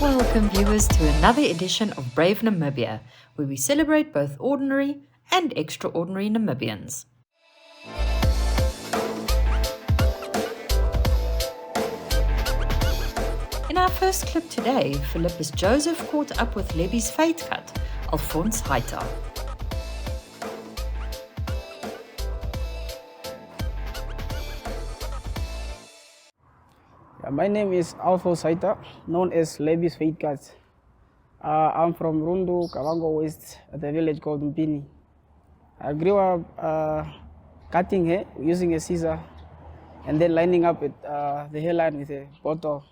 Welcome viewers to another edition of Brave Namibia, where we celebrate both ordinary and extraordinary Namibians. In our first clip today, Philippus Joseph caught up with Lebby's fate cut, Alfons Heita. My name is Alfons Heita, known as Lebby's fate cut. I'm from Rundu, Kavango West, at a village called Mpini. I grew up cutting hair using a scissor and then lining up it, the hairline with a bottle.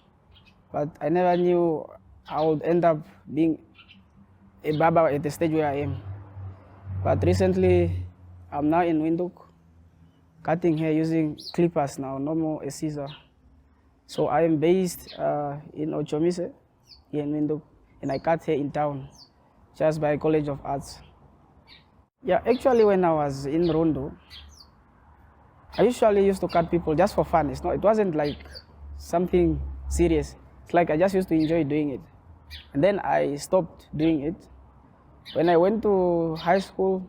But I never knew I would end up being a barber at the stage where I am. But recently, I'm now in Windhoek, cutting hair using clippers now, no more a scissor. So I am based in Ochomise, here in Windhoek, and I cut hair in town, just by College of Arts. Yeah, actually when I was in Rundu, I usually used to cut people just for fun. It wasn't like something serious. It's like I just used to enjoy doing it. And then I stopped doing it. When I went to high school,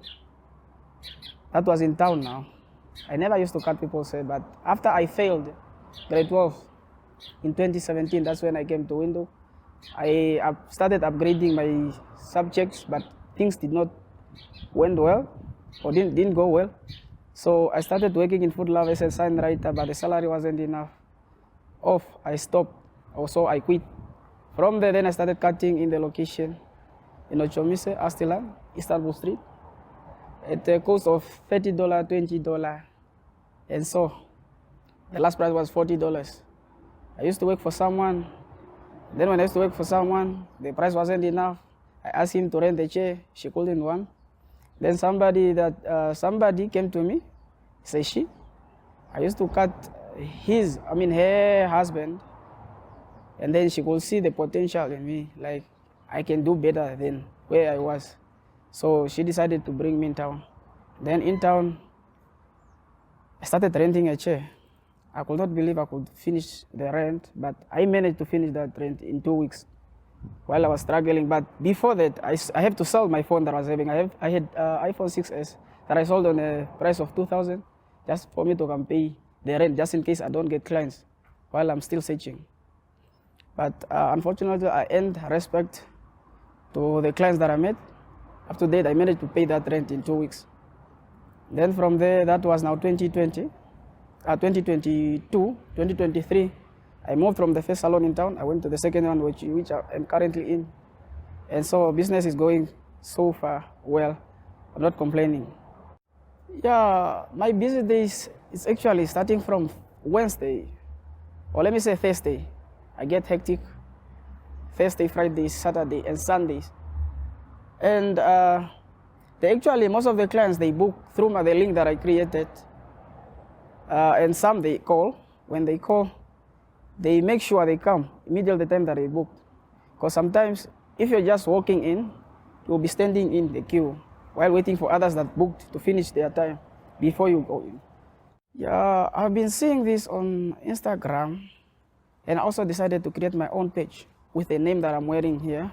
that was in town now. I never used to cut people's hair, but after I failed grade 12, in 2017, that's when I came to Windhoek. I started upgrading my subjects, but things did not went well, or didn't go well. So I started working in food lab as a sign writer, but the salary wasn't enough. I stopped, so I quit. From there, then I started cutting in the location in Ochomise, Astilan, Istanbul Street, at the cost of $30, $20, and so the last price was $40. I used to work for someone. Then when I used to work for someone, the price wasn't enough. I asked him to rent a chair. She couldn't one. Then somebody came to me. He said, I used to cut her husband. And then she could see the potential in me. Like, I can do better than where I was. So she decided to bring me in town. Then in town, I started renting a chair. I could not believe I could finish the rent, but I managed to finish that rent in 2 weeks while I was struggling. But before that, I have to sell my phone that I was having. I had iPhone 6s that I sold on a price of $2,000 just for me to come pay the rent, just in case I don't get clients while I'm still searching. But unfortunately, I earned respect to the clients that I met. Up to date, I managed to pay that rent in 2 weeks. Then from there, that was now 2022, 2023, I moved from the first salon in town. I went to the second one, which I am currently in. And so business is going so far well. I'm not complaining. Yeah, my busy days is actually starting from Wednesday, or let me say Thursday. I get hectic Thursday, Friday, Saturday, and Sundays. And most of the clients, they book through the link that I created. And some they call. When they call, they make sure they come immediately the time that they booked. Because sometimes, if you're just walking in, you'll be standing in the queue while waiting for others that booked to finish their time before you go in. Yeah, I've been seeing this on Instagram, and I also decided to create my own page with the name that I'm wearing here,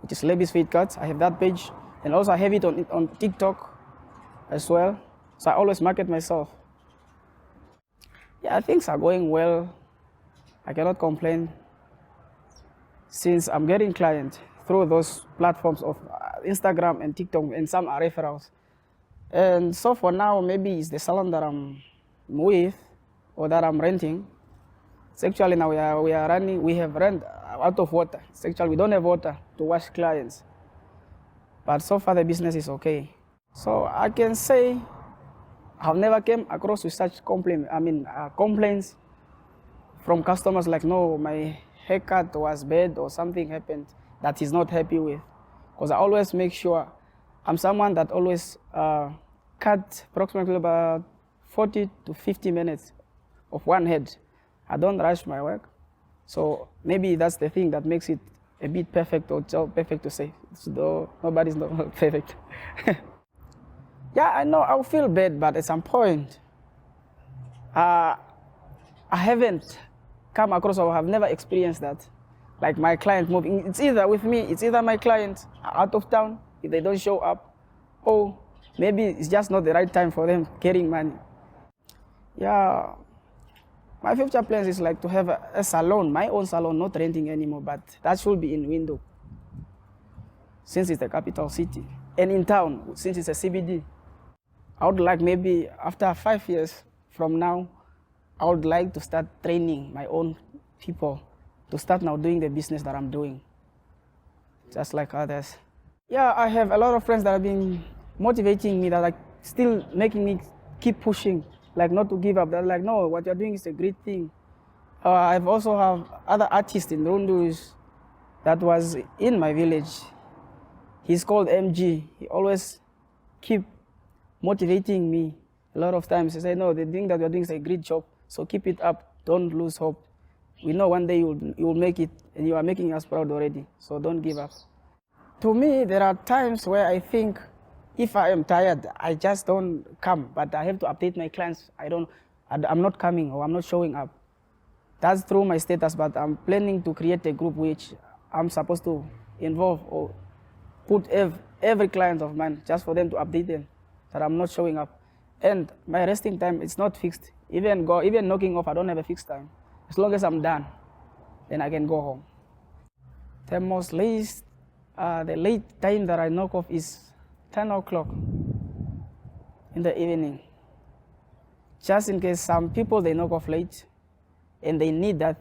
which is Lebby's Fade Cuts. I have that page, and also I have it on TikTok as well. So I always market myself. Yeah, things are going well. I cannot complain since I'm getting clients through those platforms of Instagram and TikTok, and some are referrals. And so for now, maybe it's the salon that I'm with or that I'm renting. It's actually now we have rent out of water. It's actually we don't have water to wash clients. But so far the business is okay. So I can say I've never came across with such complaints from customers like, no, my haircut was bad or something happened that he's not happy with. Because I always make sure I'm someone that always cut approximately about 40 to 50 minutes of one head. I don't rush my work. So maybe that's the thing that makes it a bit perfect, or perfect to say, though nobody's not perfect. Yeah, I know I'll feel bad, but at some point, I haven't come across, or have never experienced that like my client moving. It's either with me, it's either my client out of town if they don't show up, or maybe it's just not the right time for them getting money. Yeah, my future plans is like to have a salon, my own salon, not renting anymore, but that should be in Windhoek, since it's the capital city, and in town, since it's a CBD. I would like maybe after 5 years from now, I would like to start training my own people to start now doing the business that I'm doing, just like others. Yeah, I have a lot of friends that have been motivating me, that are still making me keep pushing, like not to give up. They're like, no, what you're doing is a great thing. I've also have other artists in Rundu that was in my village. He's called MG. He always keep motivating me. A lot of times he say, no, the thing that you're doing is a great job, so keep it up, don't lose hope. We know one day you will make it, and you are making us proud already, so don't give up. To me, there are times where I think if I am tired, I just don't come, but I have to update my clients. I'm not coming, or I'm not showing up. That's through my status, but I'm planning to create a group which I'm supposed to involve or put every client of mine, just for them to update them that I'm not showing up. And my resting time, it's not fixed. Even knocking off, I don't have a fixed time. As long as I'm done, then I can go home. The late time that I knock off is 10 o'clock in the evening. Just in case some people, they knock off late and they need that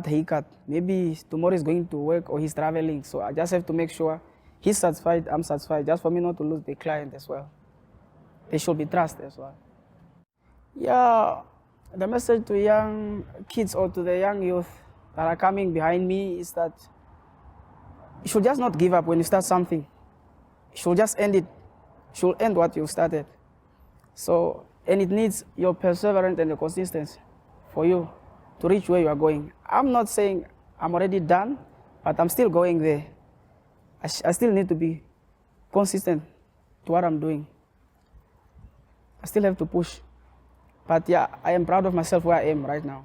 haircut. Maybe tomorrow is going to work or he's traveling. So I just have to make sure he's satisfied, I'm satisfied, just for me not to lose the client as well. They should be trusted as well. Yeah, the message to young kids or to the young youth that are coming behind me is that you should just not give up when you start something. You should just end it. You should end what you started. So, and it needs your perseverance and your consistency for you to reach where you are going. I'm not saying I'm already done, but I'm still going there. I still need to be consistent to what I'm doing. I still have to push. But yeah, I am proud of myself where I am right now.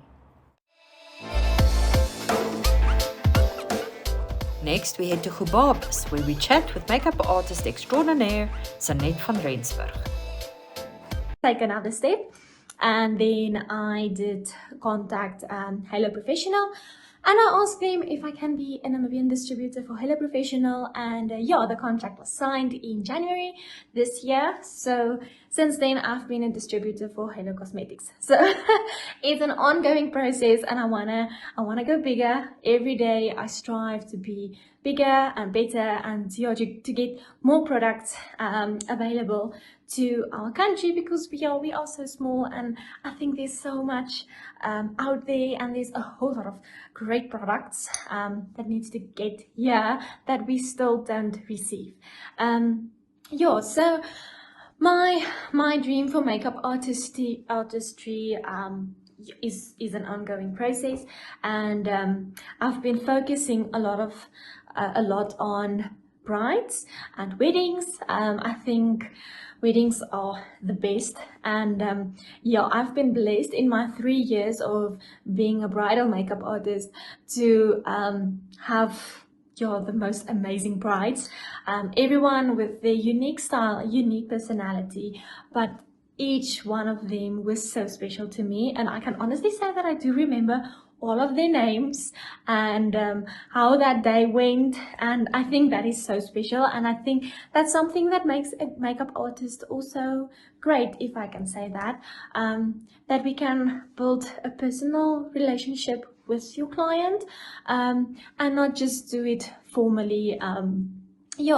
Next, we head to Gubab's, where we chat with makeup artist extraordinaire Sanet van Rensburg. Take another step, and then I did contact Hello Professional, and I asked them if I can be a Namibian distributor for Hello Professional, and yeah, the contract was signed in January this year. So since then, I've been a distributor for Hello Cosmetics. So it's an ongoing process, and I wanna go bigger. Every day I strive to be bigger and better, and to get more products available to our country, because we are so small, and I think there's so much out there, and there's a whole lot of great products that needs to get here that we still don't receive. So my dream for makeup artistry is an ongoing process, and I've been focusing a lot on brides and weddings. I think weddings are the best, and I've been blessed in my 3 years of being a bridal makeup artist to have the most amazing brides, everyone with their unique style, unique personality, but each one of them was so special to me, and I can honestly say that I do remember all of their names and how that day went, and I think that is so special, and I think that's something that makes a makeup artist also great, if I can say that, that we can build a personal relationship with your client, and not just do it formally,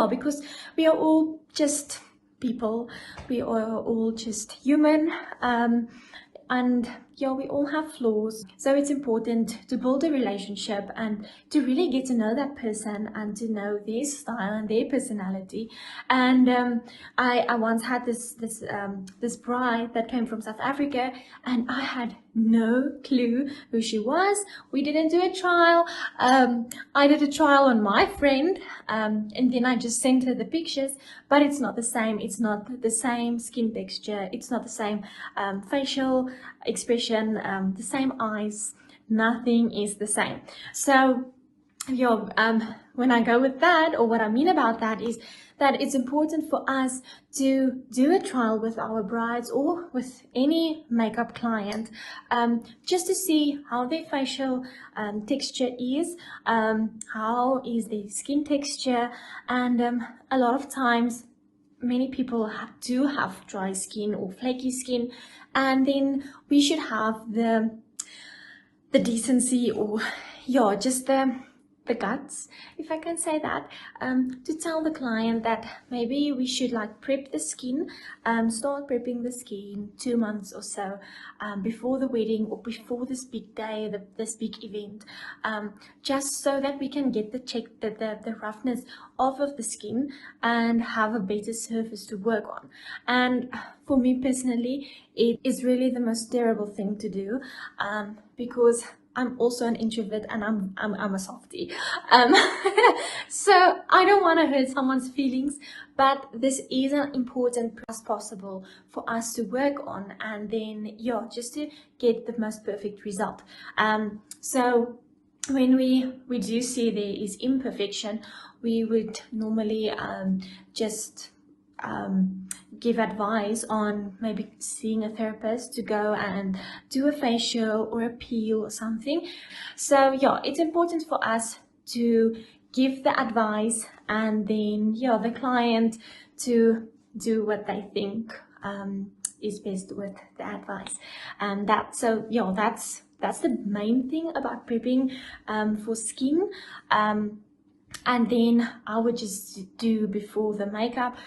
because we are all just people, we are all just human, and we all have flaws, so it's important to build a relationship and to really get to know that person and to know their style and their personality. And I once had this bride that came from South Africa, and I had no clue who she was. We didn't do a trial. I did a trial on my friend, and then I just sent her the pictures, but it's not the same. It's not the same skin texture. It's not the same facial expression, the same eyes. Nothing is the same. So when I go with that, or what I mean about that is that it's important for us to do a trial with our brides or with any makeup client, just to see how their facial texture is, how is their skin texture, and a lot of times many people do have dry skin or flaky skin, and then we should have the decency, or just the guts, if I can say that, to tell the client that maybe we should like prep the skin, start prepping the skin 2 months or so before the wedding or before this big day, this big event, just so that we can get the roughness off of the skin and have a better surface to work on. And for me personally, it is really the most terrible thing to do, because I'm also an introvert and I'm a softie. So I don't want to hurt someone's feelings, but this is an important as possible for us to work on, and then just to get the most perfect result. So when we do see there is imperfection, we would normally just give advice on maybe seeing a therapist to go and do a facial or a peel or something. So it's important for us to give the advice, and then the client to do what they think is best with the advice. And that's the main thing about prepping for skin. And then I would just do before the makeup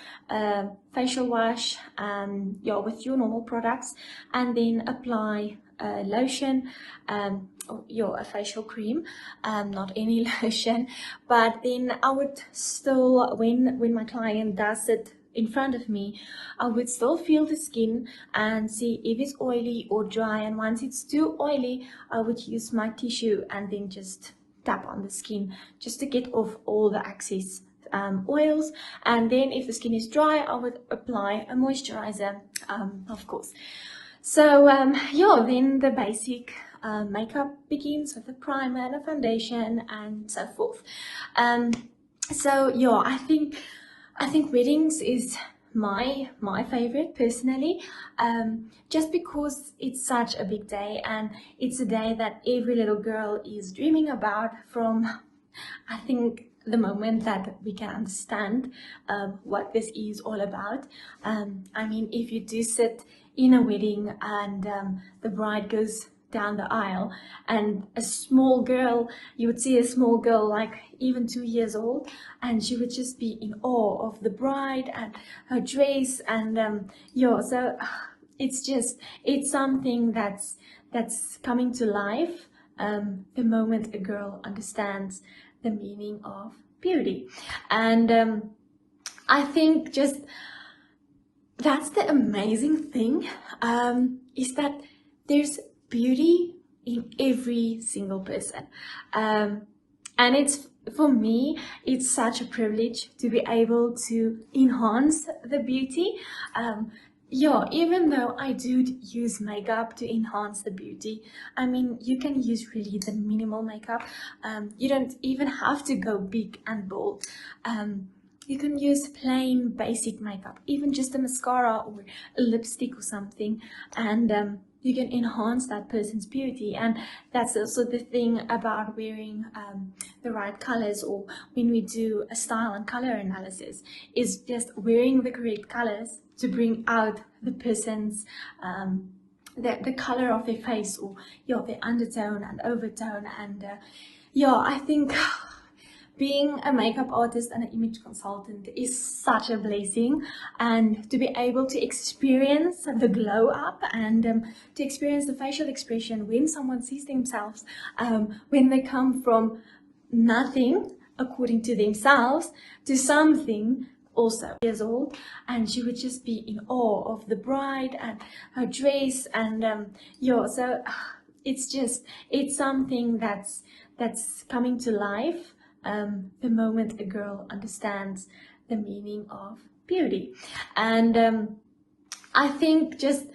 facial wash with your normal products, and then apply lotion or a facial cream, not any lotion. But then I would still, when my client does it in front of me, I would still feel the skin and see if it's oily or dry, and once it's too oily, I would use my tissue and then just tap on the skin just to get off all the excess oils. And then if the skin is dry, I would apply a moisturizer, of course. So then the basic makeup begins with a primer and a foundation and so forth. So I think weddings is my favorite personally, just because it's such a big day, and it's a day that every little girl is dreaming about from, I think, the moment that we can understand what this is all about. I mean, if you do sit in a wedding and the bride goes down the aisle, and a small girl, you would see a small girl like even 2 years old, and she would just be in awe of the bride and her dress, and so it's something that's coming to life the moment a girl understands the meaning of beauty. And I think just that's the amazing thing, is that there's beauty in every single person, and it's, for me, it's such a privilege to be able to enhance the beauty. Even though I do use makeup to enhance the beauty, I mean, you can use really the minimal makeup. You don't even have to go big and bold. You can use plain basic makeup, even just a mascara or a lipstick or something, and you can enhance that person's beauty. And that's also the thing about wearing the right colors, or when we do a style and color analysis, is just wearing the correct colors to bring out the person's the color of their face, or their undertone and overtone. And I think being a makeup artist and an image consultant is such a blessing, and to be able to experience the glow up, and to experience the facial expression when someone sees themselves, when they come from nothing, according to themselves, to something also years old, and she would just be in awe of the bride and her dress, and so it's something that's coming to life the moment a girl understands the meaning of beauty. And I think just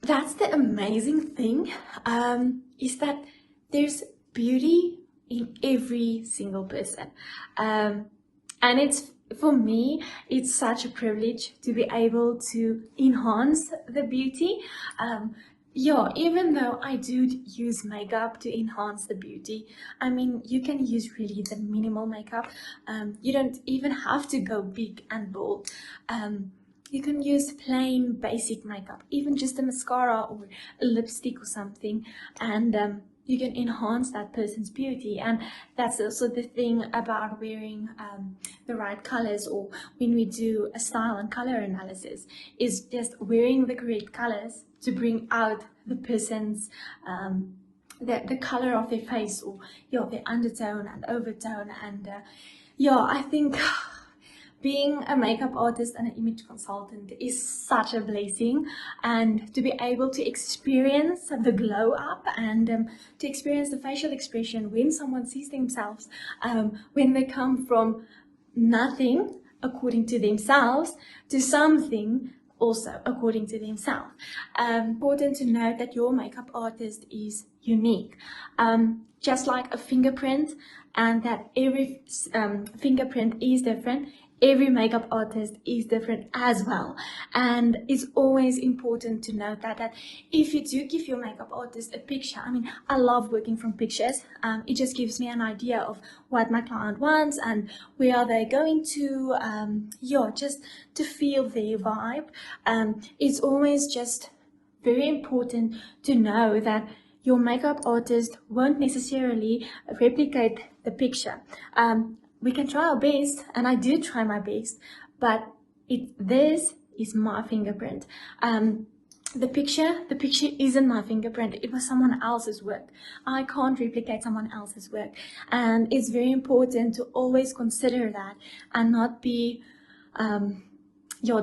that's the amazing thing, is that there's beauty in every single person. And it's, for me, it's such a privilege to be able to enhance the beauty. Yeah, even though I do use makeup to enhance the beauty, I mean, you can use really the minimal makeup. You don't even have to go big and bold. You can use plain basic makeup, even just a mascara or a lipstick or something, and you can enhance that person's beauty. And that's also the thing about wearing the right colors, or when we do a style and color analysis, is just wearing the correct colors to bring out the person's the color of their face, or their undertone and overtone. And I think being a makeup artist and an image consultant is such a blessing, and to be able to experience the glow up and to experience the facial expression when someone sees themselves, when they come from nothing according to themselves to something also according to themselves. Important to note that your makeup artist is unique, just like a fingerprint, and that every fingerprint is different. Every makeup artist is different as well, and it's always important to note that if you do give your makeup artist a picture, I mean, I love working from pictures. It just gives me an idea of what my client wants and where are they going to, just to feel their vibe. It's always just very important to know that your makeup artist won't necessarily replicate the picture. We can try our best, and I do try my best, but this is my fingerprint. The picture isn't my fingerprint. It was someone else's work. I can't replicate someone else's work, and it's very important to always consider that and not be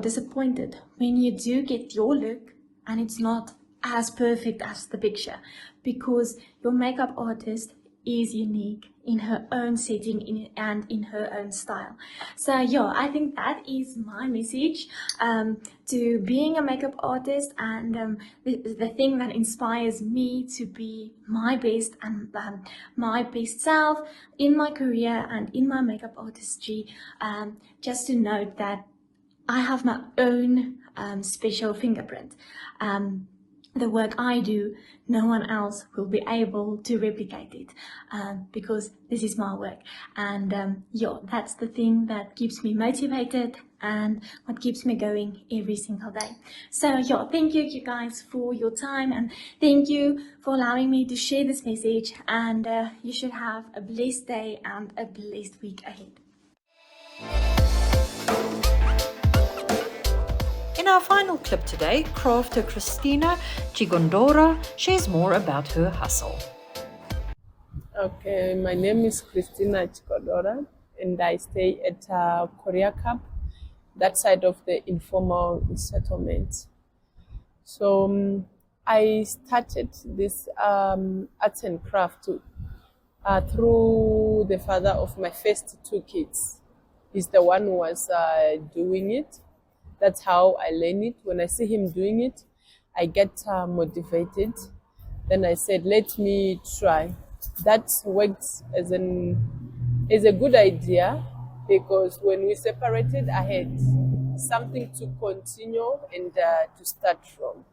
disappointed when you do get your look and it's not as perfect as the picture, because your makeup artist is unique in her own setting and in her own style. So I think that is my message to being a makeup artist, and the thing that inspires me to be my best and my best self in my career and in my makeup artistry. Just to note that I have my own special fingerprint. The work I do, no one else will be able to replicate it, because this is my work. And that's the thing that keeps me motivated and what keeps me going every single day. So thank you guys for your time, and thank you for allowing me to share this message, and you should have a blessed day and a blessed week ahead. In our final clip today, crafter Christina Chigonodra shares more about her hustle. Okay, my name is Christina Chigonodra, and I stay at Korea Cup, that side of the informal settlement. So I started this arts and craft through the father of my first two kids. He's the one who was doing it. That's how I learn it. When I see him doing it, I get motivated. Then I said, let me try. That worked as a good idea, because when we separated, I had something to continue and to start from.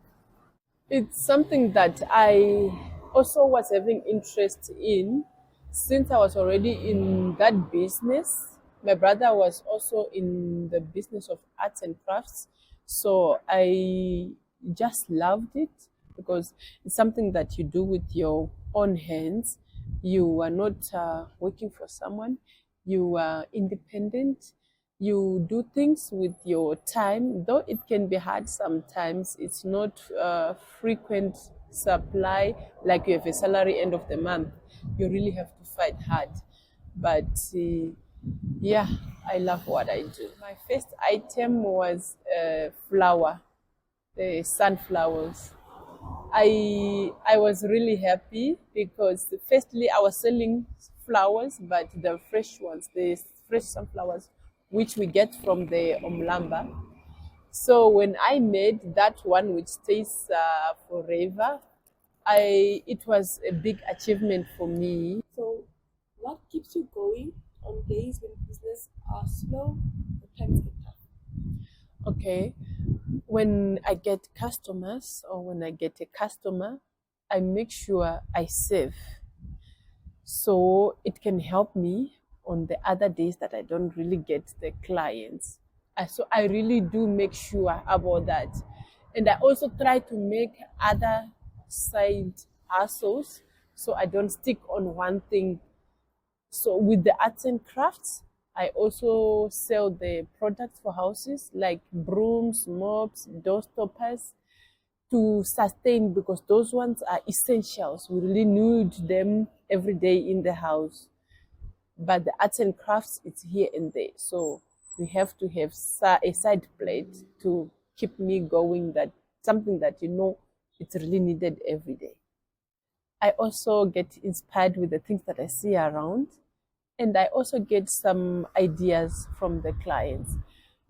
It's something that I also was having interest in since I was already in that business. My brother was also in the business of arts and crafts, so I just loved it, because it's something that you do with your own hands. You are not working for someone. You are independent. You do things with your time, though it can be hard sometimes. It's not frequent supply, like you have a salary end of the month. You really have to fight hard. But I love what I do. My first item was flower, the sunflowers. I was really happy, because firstly I was selling flowers, but the fresh ones, the fresh sunflowers, which we get from the umlamba. So when I made that one, which stays forever, it was a big achievement for me. So What keeps you going on days when business are slow or times get tough? Okay, when I get customers or when I get a customer, I make sure I save so it can help me on the other days that I don't really get the clients. So I really do make sure about that. And I also try to make other side hustles so I don't stick on one thing. So with the arts and crafts, I also sell the products for houses like brooms, mops, door stoppers to sustain because those ones are essentials. We really need them every day in the house. But the arts and crafts, it's here and there. So we have to have a side plate to keep me going, that something that it's really needed every day. I also get inspired with the things that I see around, and I also get some ideas from the clients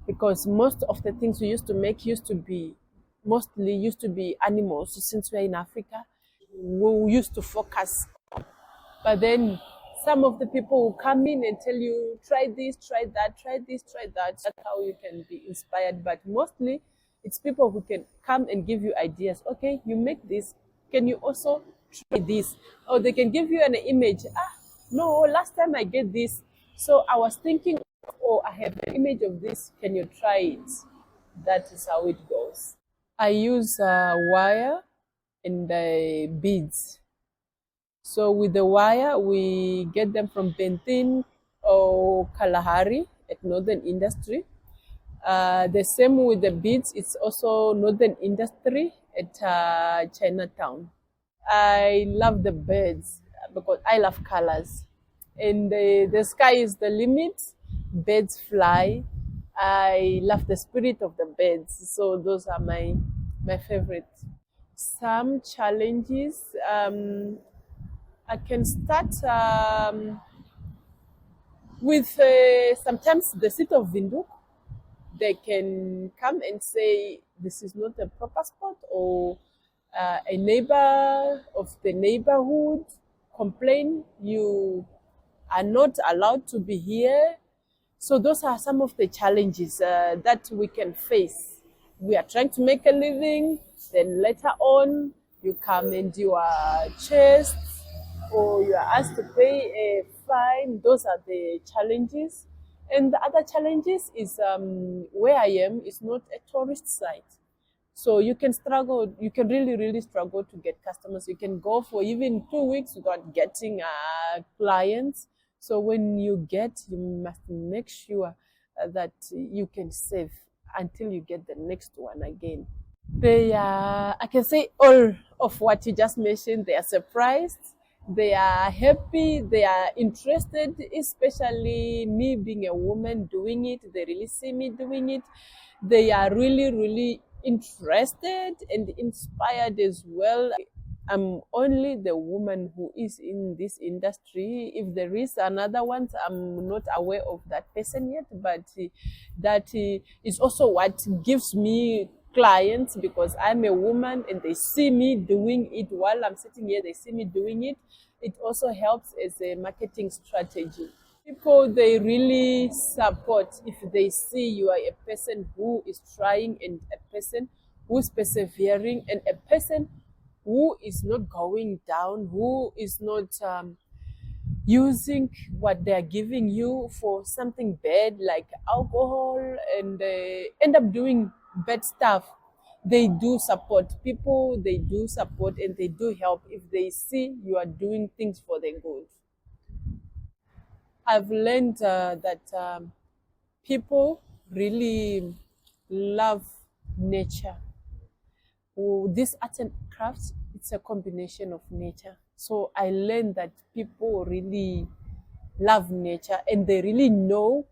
because most of the things we used to make used to be animals. So since we're in Africa, we used to focus, but then some of the people will come in and tell you, try this, try that, try this, try that. That's how you can be inspired. But mostly it's people who can come and give you ideas. Okay, you make this. Can you also try this? Or they can give you an image. No, last time I get this. So I was thinking, oh, I have an image of this. Can you try it? That is how it goes. I use wire and beads. So with the wire, we get them from Bentin or Kalahari at Northern Industry. The same with the beads, it's also Northern Industry at Chinatown. I love the birds because I love colors. And the sky is the limit. Birds fly. I love the spirit of the birds. So those are my favorites. Some challenges. I can start with sometimes the city of Windhoek. They can come and say this is not a proper spot, or a neighbor of the neighborhood complain you are not allowed to be here. So those are some of the challenges that we can face. We are trying to make a living, then later on you come and you are chased or you are asked to pay a fine. Those are the challenges. And the other challenges is where I am is not a tourist site. So you can struggle, you can really, really struggle to get customers. You can go for even 2 weeks without getting clients. So when you get, you must make sure that you can save until you get the next one again. They are, I can say all of what you just mentioned, they are surprised, they are happy, they are interested, especially me being a woman doing it. They really see me doing it. They are really, really interested and inspired as well. I'm only the woman who is in this industry. If there is another one, I'm not aware of that person yet, but that is also what gives me clients because I'm a woman and they see me doing it while I'm sitting here, they see me doing it. It also helps as a marketing strategy. People, they really support if they see you are a person who is trying and a person who is persevering and a person who is not going down, who is not using what they are giving you for something bad like alcohol and end up doing bad stuff. They do support people, they do support and they do help if they see you are doing things for their good. I've learned that people really love nature. This arts and crafts, it's a combination of nature. So I learned that people really love nature and they really know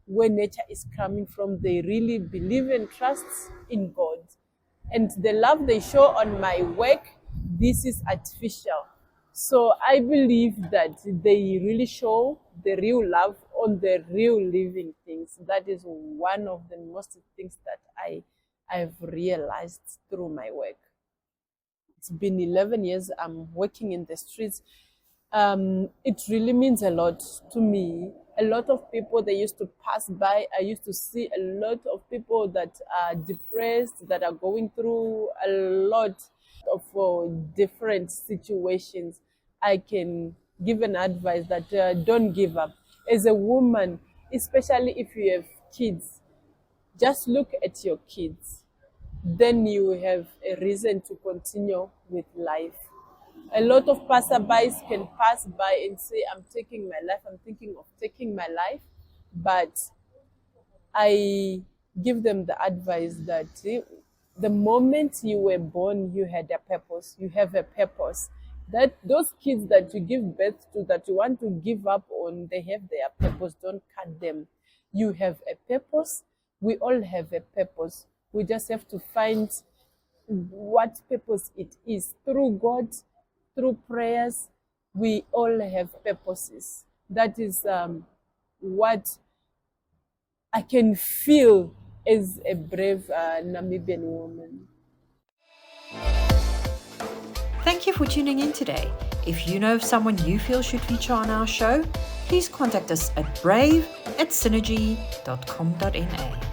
where nature is coming from. They really believe and trust in God. And the love they show on my work, this is artificial. So I believe that they really show the real love on the real living things. That is one of the most things that I've realized through my work. It's been 11 years I'm working in the streets. It really means a lot to me. A lot of people, they used to pass by. I used to see a lot of people that are depressed, that are going through a lot of different situations. I can give an advice that don't give up. As a woman, especially if you have kids, just look at your kids. Then you have a reason to continue with life. A lot of passerbys can pass by and say, I'm taking my life, I'm thinking of taking my life. But I give them the advice that the moment you were born, you had a purpose, you have a purpose. That those kids that you give birth to, that you want to give up on, they have their purpose, don't cut them. You have a purpose, we all have a purpose. We just have to find what purpose it is. Through God, through prayers, we all have purposes. That is what I can feel as a brave Namibian woman. Thank you for tuning in today. If you know of someone you feel should feature on our show, please contact us at brave@synergy.com.na.